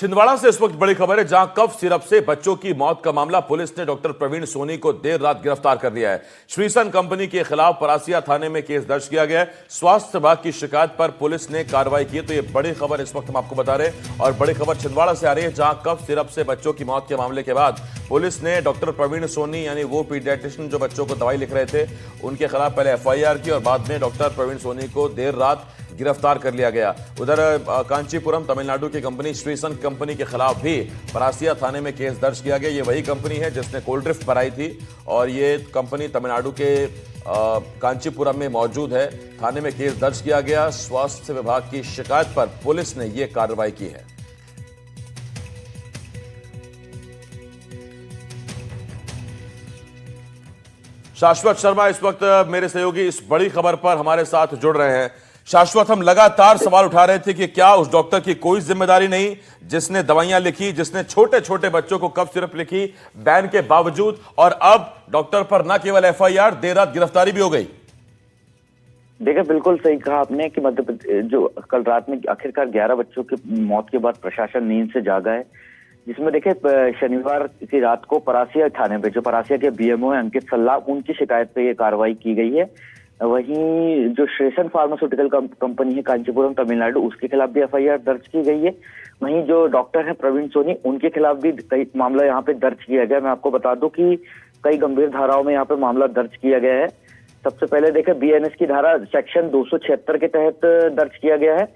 छिंदवाड़ा से इस वक्त बड़ी खबर है, जहां कफ सिरप से बच्चों की मौत का मामला पुलिस ने डॉक्टर प्रवीण सोनी को देर रात गिरफ्तार कर लिया है। श्रीसन कंपनी के खिलाफ परासिया थाने में केस दर्ज किया गया है। स्वास्थ्य विभाग की शिकायत पर पुलिस ने कार्रवाई की है। तो ये बड़ी खबर इस वक्त हम आपको बता रहे हैं और बड़ी खबर छिंदवाड़ा से आ रही है, जहां कफ सिरप से बच्चों की मौत के मामले के बाद पुलिस ने डॉक्टर प्रवीण सोनी यानी वो पीडियाट्रिशियन जो बच्चों को दवाई लिख रहे थे, उनके खिलाफ पहले FIR की और बाद में डॉक्टर प्रवीण सोनी को देर रात गिरफ्तार कर लिया गया। उधर कांचीपुरम तमिलनाडु की कंपनी श्रीसन कंपनी के खिलाफ भी परासिया थाने में केस दर्ज किया गया। ये वही कंपनी है जिसने कोल्ड ड्रिफ्ट बनाई थी और ये कंपनी तमिलनाडु के कांचीपुरम में मौजूद है। थाने में केस दर्ज किया गया। स्वास्थ्य विभाग की शिकायत पर पुलिस ने यह कार्रवाई की है। शाश्वत शर्मा इस वक्त मेरे सहयोगी इस बड़ी खबर पर हमारे साथ जुड़ रहे हैं। शाश्वत, हम लगातार सवाल उठा रहे थे कि क्या उस डॉक्टर की कोई जिम्मेदारी नहीं जिसने दवाइयां लिखी, जिसने छोटे छोटे बच्चों को कफ सिरप लिखी बैन के बावजूद, और अब डॉक्टर पर न केवल FIR, देर रात गिरफ्तारी भी हो गई। देखिए, बिल्कुल सही कहा आपने कि मध्य प्रदेश जो कल रात में आखिरकार 11 बच्चों की मौत के बाद प्रशासन नींद से जागा है, जिसमें देखिए शनिवार की रात को परासिया थाने पे जो परासिया के BMO है अंकित सल्ला, उनकी शिकायत पे ये कार्रवाई की गई है। वहीं जो श्रेसन फार्मास्यूटिकल कंपनी है कांचीपुरम तमिलनाडु, उसके खिलाफ भी FIR दर्ज की गई है। वहीं जो डॉक्टर है प्रवीण सोनी, उनके खिलाफ भी कई मामला यहाँ पे दर्ज किया गया। मैं आपको बता दूं कि कई गंभीर धाराओं में यहाँ पे मामला दर्ज किया गया है। सबसे पहले देखें, BNS की धारा सेक्शन 276 के तहत दर्ज किया गया है,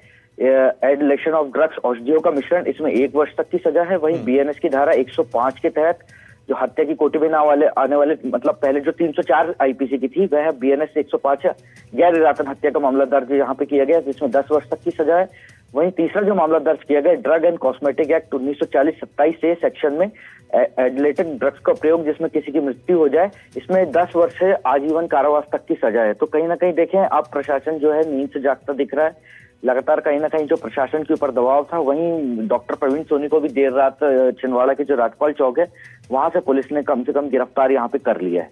एडिलेशन ऑफ ड्रग्स, औषधियों का मिश्रण, इसमें 1 वर्ष तक की सजा है। वहीं BNS की धारा 105 के तहत जो हत्या की कोटि में आने वाले मतलब पहले जो 304 IPC की थी, वह BNS 105 गैर इरादतन हत्या का मामला दर्ज यहाँ पे किया गया, जिसमें 10 वर्ष तक की सजा है। वहीं तीसरा जो मामला दर्ज किया गया, drug and cosmetic act 1940-27 section में एडिलेटेड ड्रग्स का प्रयोग जिसमें किसी की मृत्यु हो जाए, इसमें 10 वर्ष से आजीवन कारावास तक की सजा है। तो कहीं ना कहीं देखें, अब प्रशासन जो है नींद से जागता दिख रहा है। लगातार कहीं ना कहीं जो प्रशासन के ऊपर दबाव था, वहीं डॉक्टर प्रवीण सोनी को भी देर रात छिंदवाड़ा के जो राजपाल चौक है, वहां से पुलिस ने कम से कम गिरफ्तार यहाँ पे कर लिया है।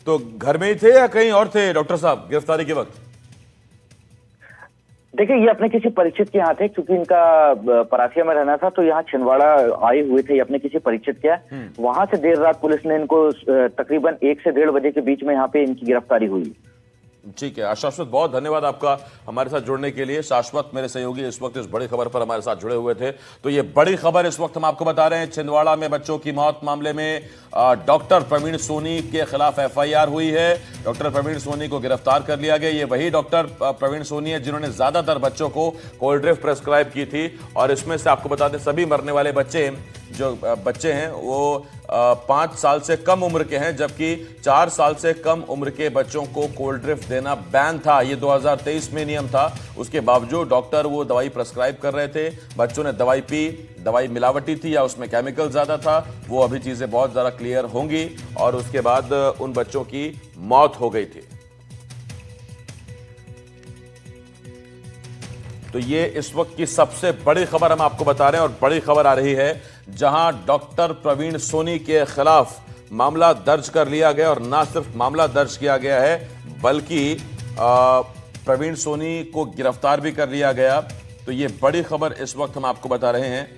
तो घर में ही थे या कहीं और थे डॉक्टर साहब गिरफ्तारी के वक्त? देखिए, ये अपने किसी परिचित के यहाँ थे, क्योंकि इनका परासिया में रहना था, तो यहाँ छिंदवाड़ा आए हुए थे अपने किसी परिचित के। वहां से देर रात पुलिस ने इनको तकरीबन 1 से 1:30 बजे के बीच में यहाँ पे इनकी गिरफ्तारी हुई। ठीक है शाश्वत, बहुत धन्यवाद आपका हमारे साथ जुड़ने के लिए। शाश्वत मेरे सहयोगी इस वक्त इस बड़ी खबर पर हमारे साथ जुड़े हुए थे। तो ये बड़ी खबर इस वक्त हम आपको बता रहे हैं, छिंदवाड़ा में बच्चों की मौत मामले में डॉक्टर प्रवीण सोनी के खिलाफ FIR हुई है। डॉक्टर प्रवीण सोनी को गिरफ्तार कर लिया गया। ये वही डॉक्टर प्रवीण सोनी है जिन्होंने ज्यादातर बच्चों को कोल्ड ड्रिफ्ट प्रेस्क्राइब की थी, और इसमें से आपको बता दें सभी मरने वाले जो बच्चे हैं वो 5 साल से कम उम्र के हैं, जबकि 4 साल से कम उम्र के बच्चों को कोल्ड ड्रिफ्ट देना बैन था। ये 2023 में नियम था। उसके बावजूद डॉक्टर वो दवाई प्रेस्क्राइब कर रहे थे। बच्चों ने दवाई पी, दवाई मिलावटी थी या उसमें केमिकल ज्यादा था, वो अभी चीजें बहुत ज्यादा क्लियर होंगी, और उसके बाद उन बच्चों की मौत हो गई थी। तो ये इस वक्त की सबसे बड़ी खबर हम आपको बता रहे हैं, और बड़ी खबर आ रही है जहां डॉक्टर प्रवीण सोनी के खिलाफ मामला दर्ज कर लिया गया, और ना सिर्फ मामला दर्ज किया गया है बल्कि प्रवीण सोनी को गिरफ्तार भी कर लिया गया। तो ये बड़ी खबर इस वक्त हम आपको बता रहे हैं।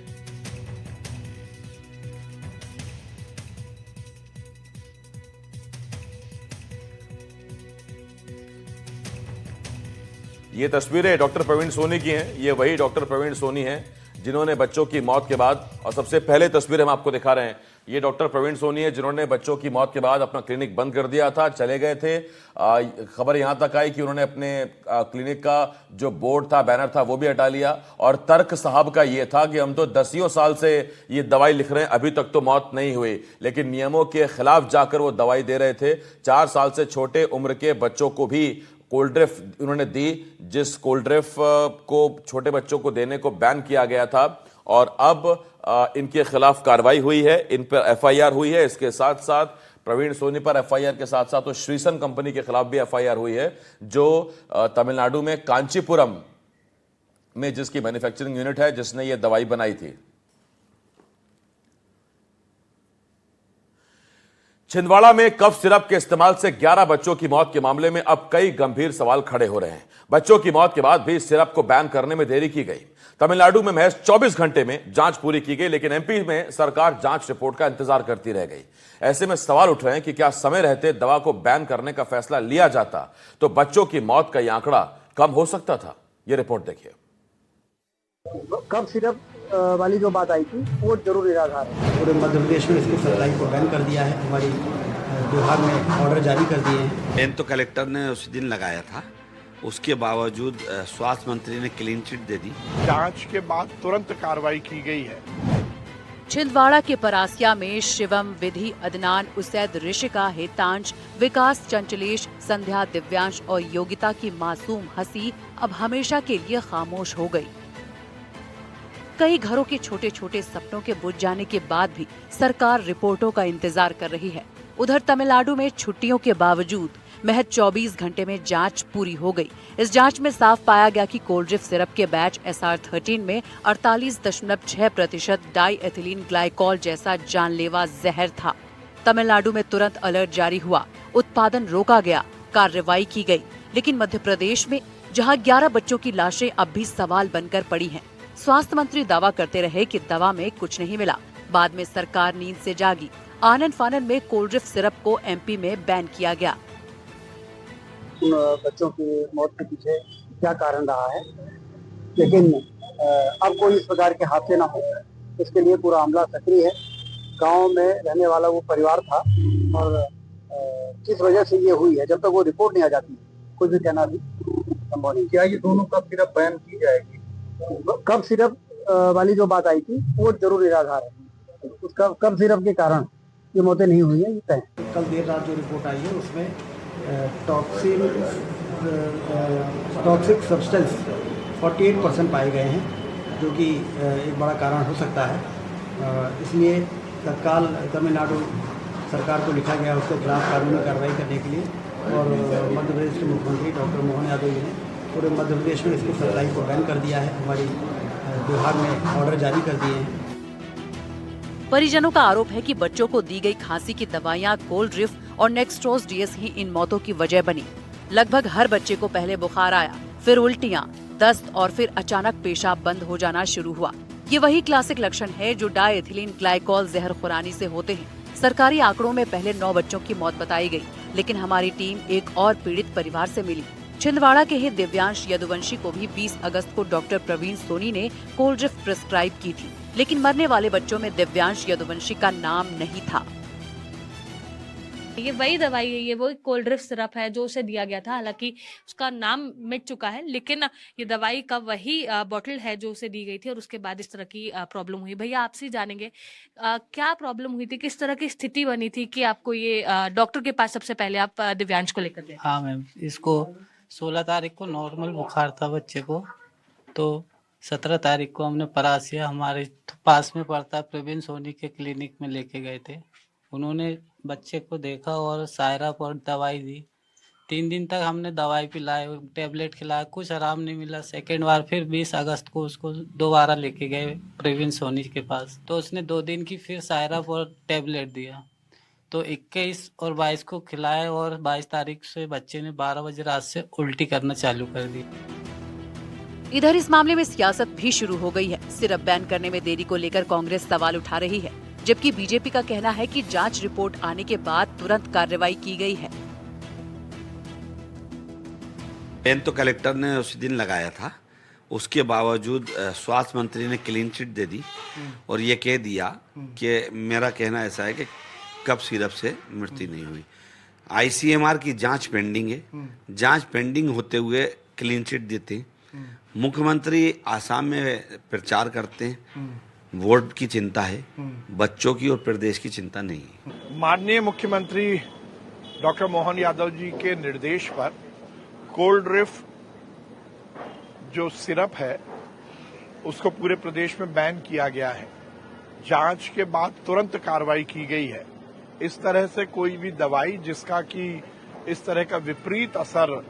ये तस्वीरें डॉक्टर प्रवीण सोनी की हैं। ये वही डॉक्टर प्रवीण सोनी हैं जिन्होंने बच्चों की मौत के बाद, और सबसे पहले तस्वीर हम आपको दिखा रहे हैं, ये डॉक्टर प्रवीण सोनी है जिन्होंने बच्चों की मौत के बाद अपना क्लिनिक बंद कर दिया था, चले गए थे। खबर यहां तक आई कि उन्होंने अपने क्लिनिक का जो बोर्ड था, बैनर था, वो भी हटा लिया, और तर्क साहब का ये था कि हम तो 10 साल से ये दवाई लिख रहे हैं, अभी तक तो मौत नहीं हुई, लेकिन नियमों के खिलाफ जाकर वो दवाई दे रहे थे। 4 साल से छोटे उम्र के बच्चों को भी कोल्ड ड्रिफ्ट उन्होंने दी, जिस कोल्ड ड्रिफ्ट को छोटे बच्चों को देने को बैन किया गया था, और अब इनके खिलाफ कार्रवाई हुई है, इन पर FIR हुई है। इसके साथ साथ प्रवीण सोनी पर FIR के साथ साथ तो श्रीसन कंपनी के खिलाफ भी FIR हुई है, जो तमिलनाडु में कांचीपुरम में जिसकी मैन्युफैक्चरिंग यूनिट है, जिसने ये दवाई बनाई थी। छिंदवाड़ा में कफ सिरप के इस्तेमाल से 11 बच्चों की मौत के मामले में अब कई गंभीर सवाल खड़े हो रहे हैं। बच्चों की मौत के बाद भी सिरप को बैन करने में देरी की गई। तमिलनाडु में महज 24 घंटे में जांच पूरी की गई, लेकिन एमपी में सरकार जांच रिपोर्ट का इंतजार करती रह गई। ऐसे में सवाल उठ रहे हैं कि क्या समय रहते दवा को बैन करने का फैसला लिया जाता तो बच्चों की मौत का यह आंकड़ा कम हो सकता था। यह रिपोर्ट देखिए। कब सिर्फ वाली जो बात आई थी वो जरूर निराधार है। पूरे मध्य प्रदेश में इसकी सप्लाई को बैन कर दिया है। हमारी विभाग ने ऑर्डर जारी कर दिए हैं। बैन तो कलेक्टर ने उस दिन लगाया था, उसके बावजूद स्वास्थ्य मंत्री ने क्लीन चिट दे दी। जांच के बाद तुरंत कार्रवाई की गई है। छिंदवाड़ा के परासिया में शिवम, विधि, अदनान, उसैद, ऋषिका, हेतांश, विकास, चंचलेश, संध्या, दिव्यांश और योगिता की मासूम हंसी अब हमेशा के लिए खामोश हो गई। कई घरों के छोटे छोटे सपनों के बुझ जाने के बाद भी सरकार रिपोर्टों का इंतजार कर रही है। उधर तमिलनाडु में छुट्टियों के बावजूद महज 24 घंटे में जांच पूरी हो गई। इस जांच में साफ पाया गया कि कोल्ड्रिफ सिरप के बैच SR13 में 48.6% डाई एथिलीन ग्लाइकॉल जैसा जानलेवा जहर था। तमिलनाडु में तुरंत अलर्ट जारी हुआ, उत्पादन रोका गया, कार्रवाई की गई। लेकिन मध्य प्रदेश में जहां 11 बच्चों की लाशें अब भी सवाल बनकर पड़ी हैं, स्वास्थ्य मंत्री दावा करते रहे कि दवा में कुछ नहीं मिला। बाद में सरकार नींद से जागी। आनन फानन में कोल्ड्रिफ सिरप को एमपी में बैन किया गया। उन बच्चों की मौत के पीछे क्या कारण रहा है, लेकिन अब कोई इस प्रकार के हादसे ना हो, इसके लिए पूरा अमला सक्रिय है। गांव में रहने वाला वो परिवार था और किस वजह से ये हुई है, जब तक वो रिपोर्ट नहीं आ जाती कुछ भी कहना भी संभव नहीं। क्या ये दोनों कब सिर्फ बैन की जाएगी? कब सिर्फ वाली जो बात आई थी वो जरूर निराधार है। उसका कब सिर्फ के कारण ये मौतें नहीं हुई है, ये तय है। कल देर रात जो रिपोर्ट आई है उसमें टॉक्सिक सब्सटेंस 48% पाए गए हैं, जो कि एक बड़ा कारण हो सकता है। इसलिए तत्काल तमिलनाडु सरकार को लिखा गया उसके खिलाफ कानूनी कार्रवाई करने के लिए, और मध्य प्रदेश के मुख्यमंत्री डॉक्टर मोहन यादव जी ने पूरे मध्य प्रदेश में इसकी सप्लाई को बैन कर दिया है। हमारी विभाग ने ऑर्डर जारी कर दिए हैं। परिजनों का आरोप है कि बच्चों को दी गई खांसी की दवाइयां कोल्ड्रिफ और नेक्स्ट्रोज DS ही इन मौतों की वजह बनी। लगभग हर बच्चे को पहले बुखार आया, फिर उल्टियां, दस्त और फिर अचानक पेशाब बंद हो जाना शुरू हुआ। ये वही क्लासिक लक्षण है जो डायएथिलीन ग्लाइकॉल जहर खुरानी से होते हैं। सरकारी आंकड़ों में पहले 9 बच्चों की मौत बताई गई, लेकिन हमारी टीम एक और पीड़ित परिवार से मिली। छिंदवाड़ा के ही दिव्यांश यदुवंशी को भी 20 अगस्त को डॉक्टर प्रवीण सोनी ने कोल्ड्रिफ प्रिस्क्राइब की थी, लेकिन मरने वाले बच्चों में दिव्यांश यदुवंशी का नाम नहीं था। ये वही दवाई है, ये वही कोल्ड्रिफ सिरप है जो उसे दिया गया था। हालांकि उसका नाम मिट चुका है, लेकिन ये दवाई का वही बॉटल है जो उसे दी गई थी और उसके बाद इस तरह की प्रॉब्लम हुई। भैया आपसे जानेंगे क्या प्रॉब्लम हुई थी, किस तरह की स्थिति बनी थी कि आपको ये डॉक्टर के पास सबसे पहले आप दिव्यांश को लेकर गए? हाँ मैम, इसको 16 तारीख को नॉर्मल बुखार था बच्चे को, तो 17 तारीख को हमने परासिया हमारे पास में पड़ता प्रवीण सोनी के क्लिनिक में लेके गए थे। उन्होंने बच्चे को देखा और सायरप और दवाई दी। 3 दिन तक हमने दवाई पिलाई, टेबलेट खिलाया, कुछ आराम नहीं मिला। सेकेंड बार फिर 20 अगस्त को उसको दोबारा लेके गए प्रवीण सोनी के पास, तो उसने 2 दिन की फिर सायरप और टेबलेट दिया। तो 21 और 22 को खिलाया और 22 तारीख से बच्चे ने 12 बजे रात से उल्टी करना चालू कर दी। इधर इस मामले में सियासत भी शुरू हो गई है। सिरप बैन करने में देरी को लेकर कांग्रेस सवाल उठा रही है, जबकि बीजेपी का कहना है कि जांच रिपोर्ट आने के बाद तुरंत कार्रवाई की गई है। बैन तो कलेक्टर ने उस दिन लगाया था, उसके बावजूद स्वास्थ्य मंत्री ने क्लीन चिट दे दी और ये कह दिया कि मेरा कहना ऐसा है कि कब सिरप से मृत्यु नहीं हुई। ICMR की जांच पेंडिंग है, जांच पेंडिंग होते हुए क्लीन चिट देते हैं। मुख्यमंत्री आसाम में प्रचार करते हैं, वोट की चिंता है, बच्चों की और प्रदेश की चिंता नहीं है। माननीय मुख्यमंत्री डॉक्टर मोहन यादव जी के निर्देश पर कोल्ड्रिफ जो सिरप है उसको पूरे प्रदेश में बैन किया गया है। जांच के बाद तुरंत कार्रवाई की गई है। इस तरह से कोई भी दवाई जिसका कि इस तरह का विपरीत असर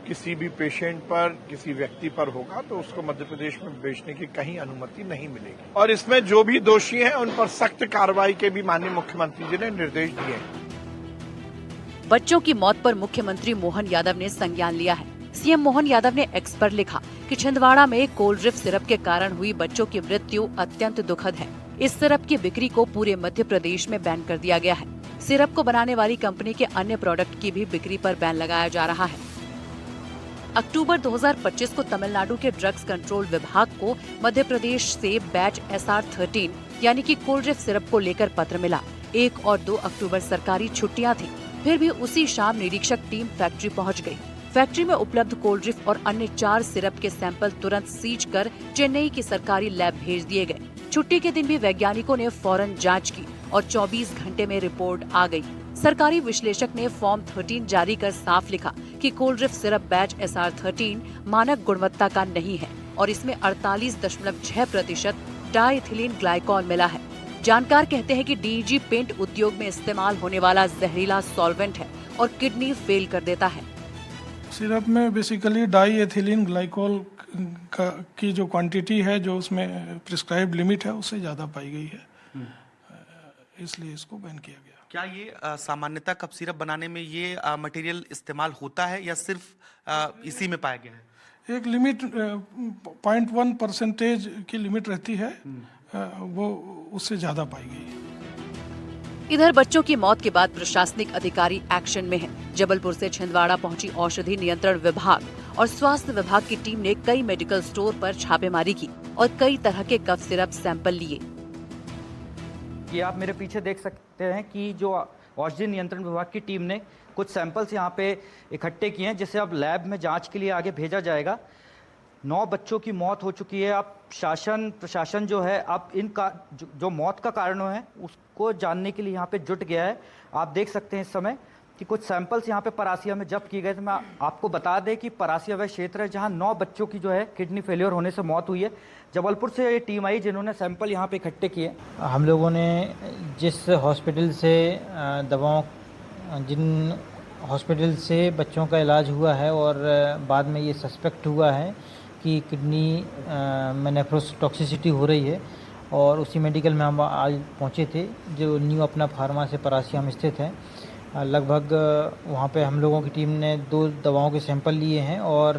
किसी भी पेशेंट पर, किसी व्यक्ति पर होगा तो उसको मध्य प्रदेश में बेचने की कहीं अनुमति नहीं मिलेगी। और इसमें जो भी दोषी हैं उन पर सख्त कार्रवाई के भी माननीय मुख्यमंत्री जी ने निर्देश दिए हैं। बच्चों की मौत पर मुख्यमंत्री मोहन यादव ने संज्ञान लिया है। सीएम मोहन यादव ने एक्स पर लिखा कि छिंदवाड़ा में कोल्ड ड्रिफ्ट सिरप के कारण हुई बच्चों की मृत्यु अत्यंत दुखद है। इस सिरप की बिक्री को पूरे मध्य प्रदेश में बैन कर दिया गया है। सिरप को बनाने वाली कंपनी के अन्य प्रोडक्ट की भी बिक्री पर बैन लगाया जा रहा है। अक्टूबर 2025 को तमिलनाडु के ड्रग्स कंट्रोल विभाग को मध्य प्रदेश से बैच SR13 यानी कि कोल्ड ड्रिफ्ट सिरप को लेकर पत्र मिला। 1 और 2 अक्टूबर सरकारी छुट्टियां थी, फिर भी उसी शाम निरीक्षक टीम फैक्ट्री पहुंच गई। फैक्ट्री में उपलब्ध कोल्ड ड्रिफ्ट और अन्य 4 सिरप के सैंपल तुरंत सीज कर चेन्नई की सरकारी लैब भेज दिए गए। छुट्टी के दिन भी वैज्ञानिकों ने फौरन जांच की और 24 घंटे में रिपोर्ट आ गई। सरकारी विश्लेषक ने फॉर्म 13 जारी कर साफ लिखा कि cold drift syrup batch SR13 मानक गुणवत्ता का नहीं है और इसमें 48.6% डाइथिलीन ग्लाइकॉल मिला है। जानकार कहते हैं कि DEG पेंट उद्योग में इस्तेमाल होने वाला जहरीला सॉल्वेंट है और किडनी फेल कर देता है। सिरप में बेसिकली डाई एथिलीन ग्लाइकोल की जो क्वांटिटी है, जो उसमें प्रिस्क्राइब्ड लिमिट है, उससे ज़्यादा पाई गई है, इसलिए इसको बैन किया गया। क्या ये सामान्यतः कप सिरप बनाने में ये मटेरियल इस्तेमाल होता है या सिर्फ इसी में पाया गया है? एक लिमिट 0.1% की लिमिट रहती है, वो उससे ज़्यादा पाई गई है। इधर बच्चों की मौत के बाद प्रशासनिक अधिकारी एक्शन में हैं। जबलपुर से छिंदवाड़ा पहुंची औषधि नियंत्रण विभाग और स्वास्थ्य विभाग की टीम ने कई मेडिकल स्टोर पर छापेमारी की और कई तरह के कफ सिरप सैंपल लिए। ये आप मेरे पीछे देख सकते हैं कि जो औषधि नियंत्रण विभाग की टीम ने कुछ सैंपल्स यहाँ पे इकट्ठे किए हैं, जिसे अब लैब में जांच के लिए आगे भेजा जाएगा। 9 बच्चों की मौत हो चुकी है। अब प्रशासन जो है अब इनका जो मौत का कारण है उसको जानने के लिए यहाँ पे जुट गया है। आप देख सकते हैं इस समय कि कुछ सैंपल्स यहाँ पे परासिया में जब्त किए गए थे। मैं आपको बता दें कि परासिया वह क्षेत्र है जहाँ 9 बच्चों की जो है किडनी फेलियर होने से मौत हुई है। जबलपुर से ये टीम आई जिन्होंने सैंपल यहाँ पे इकट्ठे किए। हम लोगों ने जिस हॉस्पिटल से जिन हॉस्पिटल से बच्चों का इलाज हुआ है और बाद में ये सस्पेक्ट हुआ है कि किडनी में नेफ्रोटॉक्सिसिटी हो रही है, और उसी मेडिकल में हम आज पहुँचे थे जो न्यू अपना फार्मा से परासिया में स्थित है। लगभग वहाँ पे हम लोगों की टीम ने 2 दवाओं के सैंपल लिए हैं और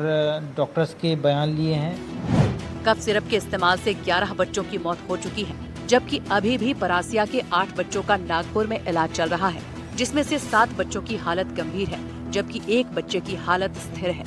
डॉक्टर्स के बयान लिए हैं। कफ सिरप के इस्तेमाल से 11 बच्चों की मौत हो चुकी है, जबकि अभी भी परासिया के 8 बच्चों का नागपुर में इलाज चल रहा है, जिसमें से 7 बच्चों की हालत गंभीर है, जबकि 1 बच्चे की हालत स्थिर है।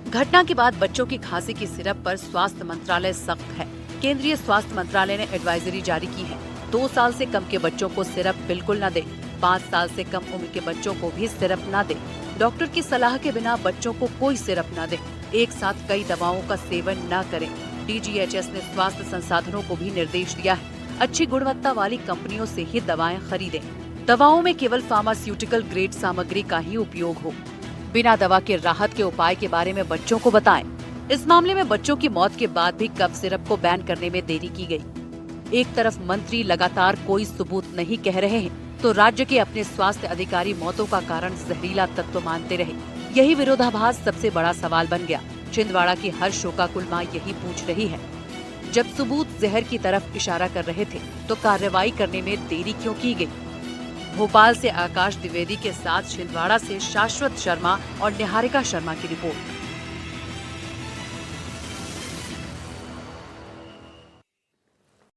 घटना के बाद बच्चों की खांसी की सिरप पर स्वास्थ्य मंत्रालय सख्त है। केंद्रीय स्वास्थ्य मंत्रालय ने एडवाइजरी जारी की है। 2 साल से कम के बच्चों को सिरप बिल्कुल न दे, 5 साल से कम उम्र के बच्चों को भी सिरप न दे, डॉक्टर की सलाह के बिना बच्चों को कोई सिरप न दे, एक साथ कई दवाओं का सेवन न करें। DGHS ने स्वास्थ्य संसाधनों को भी निर्देश दिया है, अच्छी गुणवत्ता वाली कंपनियों से ही दवाएं खरीदें। दवाओं में केवल फार्मास्यूटिकल ग्रेड सामग्री का ही उपयोग हो। बिना दवा के राहत के उपाय के बारे में बच्चों को बताएं। इस मामले में बच्चों की मौत के बाद भी कफ सिरप को बैन करने में देरी की गई। एक तरफ मंत्री लगातार कोई सबूत नहीं कह रहे हैं, तो राज्य के अपने स्वास्थ्य अधिकारी मौतों का कारण जहरीला तत्व मानते रहे। यही विरोधाभास सबसे बड़ा सवाल बन गया। छिंदवाड़ा की हर शोकाकुल मां यही पूछ रही है, जब सबूत जहर की तरफ इशारा कर रहे थे तो कार्रवाई करने में देरी क्यों की गई? भोपाल से आकाश द्विवेदी के साथ छिंदवाड़ा से शाश्वत शर्मा और निहारिका शर्मा की रिपोर्ट।